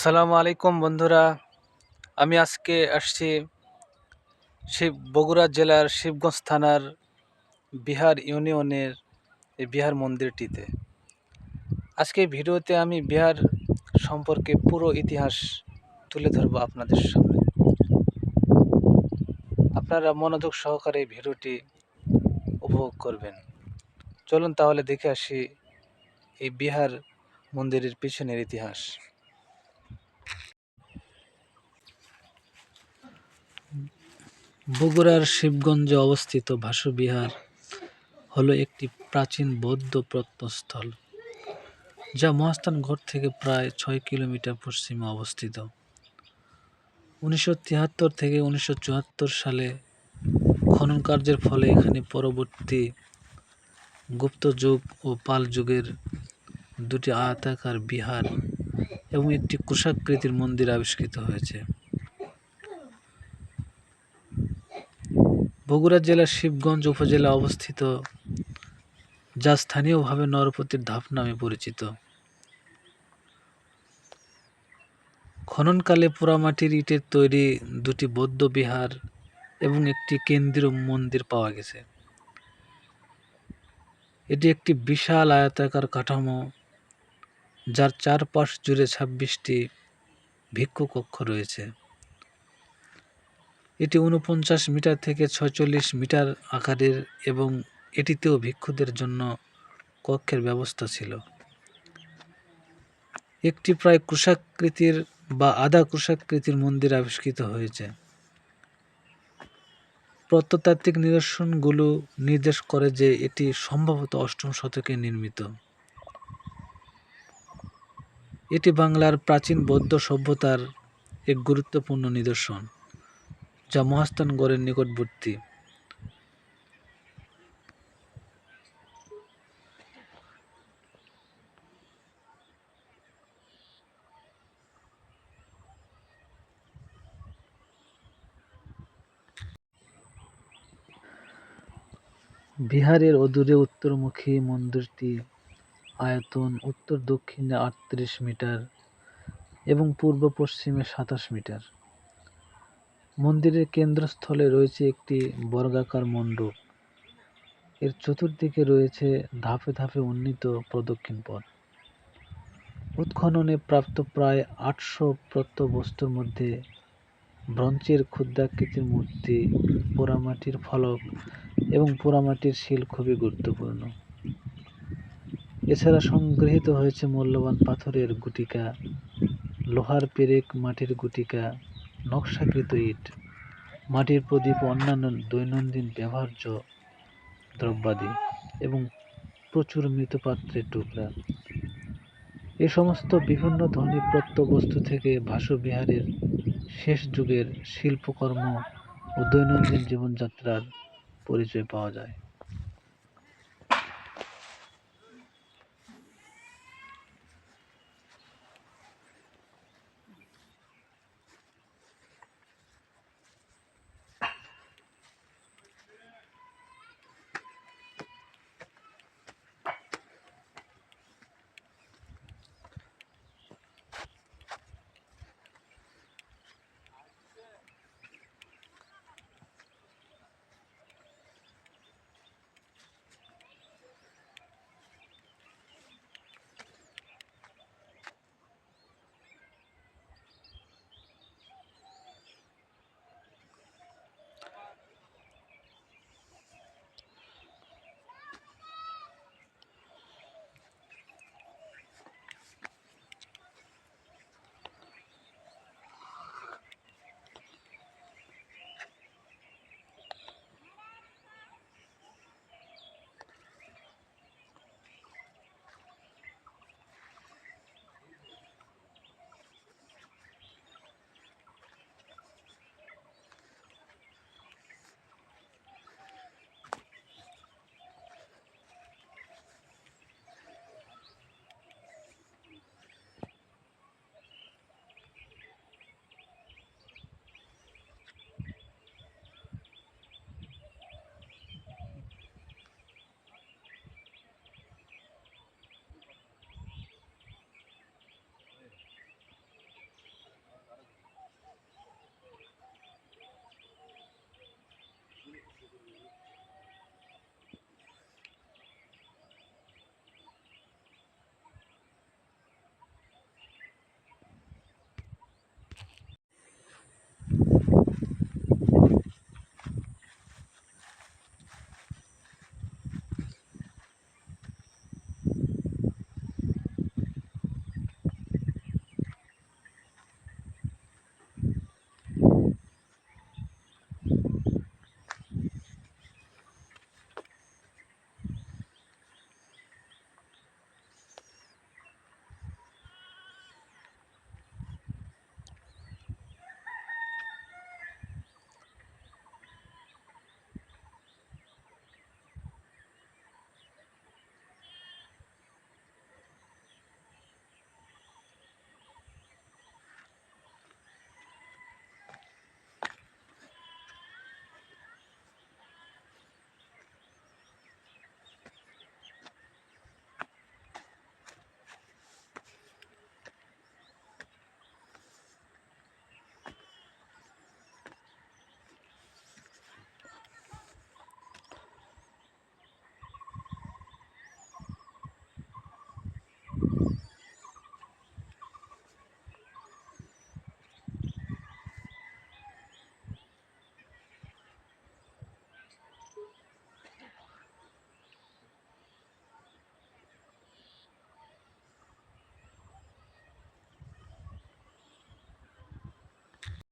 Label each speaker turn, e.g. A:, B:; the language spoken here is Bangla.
A: আসসালামু আলাইকুম বন্ধুরা। আমি আজকে আসছি বগুড়া জেলার শিবগঞ্জ থানার বিহার ইউনিয়নের এই বিহার মন্দিরটিতে। আজকে এই ভিডিওতে আমি বিহার সম্পর্কে পুরো ইতিহাস তুলে ধরবো আপনাদের সামনে। আপনারা মনোযোগ সহকারে এই ভিডিওটি উপভোগ করবেন। চলুন তাহলে দেখে আসি এই বিহার মন্দিরের পিছনের ইতিহাস। বগুড়ার শিবগঞ্জে অবস্থিত ভাসুবিহার হলো একটি প্রাচীন বৌদ্ধ প্রত্নস্থল, যা মহাস্থানগড় থেকে প্রায় 6 কিলোমিটার পশ্চিমে অবস্থিত। 1973 থেকে 1974 সালে খনন কার্যের ফলে এখানে পরবর্তী গুপ্ত যুগ ও পাল যুগের দুটি আয়তাকার বিহার এবং একটি ক্রুশাকৃতির মন্দির আবিষ্কৃত হয়েছে। বগুড়া জেলার শিবগঞ্জ উপজেলা অবস্থিত, যা স্থানীয়ভাবে নরপতির ধাপ নামে পরিচিত। খননকালে পোড়ামাটির ইটের তৈরি দুটি বৌদ্ধ বিহার এবং একটি কেন্দ্রীয় মন্দির পাওয়া গেছে। এটি একটি বিশাল আয়তাকার কাঠামো, যার চারপাশ জুড়ে 26টি ভিক্ষু কক্ষ রয়েছে। এটি 49 মিটার থেকে 46 মিটার আকারের এবং এটিতেও ভিক্ষুদের জন্য কক্ষের ব্যবস্থা ছিল। একটি প্রায় ক্রুশাকৃতির বা আধা ক্রুশাকৃতির মন্দির আবিষ্কৃত হয়েছে। প্রত্নতাত্ত্বিক নিদর্শনগুলো নির্দেশ করে যে এটি সম্ভবত 8ম শতকে নির্মিত। এটি বাংলার প্রাচীন বৌদ্ধ সভ্যতার এক গুরুত্বপূর্ণ নিদর্শন, যা মহাস্থানগড়ের নিকটবর্তী। বিহারের অদূরে উত্তরমুখী মন্দিরটি আয়তন উত্তর দক্ষিণে 38 মিটার এবং পূর্ব পশ্চিমে 27 মিটার। মন্দিরের কেন্দ্রস্থলে রয়েছে একটি বর্গাকার মণ্ডপ। এর চতুর্দিকে রয়েছে ধাপে ধাপে উন্নীত প্রদক্ষিণ পথ। উৎখননে প্রাপ্ত প্রায় 800 প্রত্নবস্তুর মধ্যে ব্রোঞ্জের ক্ষুদ্রাকৃতির মূর্তি, পোড়ামাটির ফলক এবং পোড়ামাটির শিল খুবই গুরুত্বপূর্ণ। এছাড়া সংগৃহীত হয়েছে মূল্যবান পাথরের গুটিকা, লোহার পেরেক, মাটির গুটিকা, নকশাকৃত ইট, মাটির প্রদীপ ও অন্যান্য দৈনন্দিন ব্যবহার্য দ্রব্যাদি এবং প্রচুর মৃৎপাত্রের টুকরা। এ সমস্ত বিভিন্ন ধনী প্রত্নবস্তু থেকে ভাসুবিহারের শেষ যুগের শিল্পকর্ম ও দৈনন্দিন জীবনযাত্রার পরিচয় পাওয়া যায়।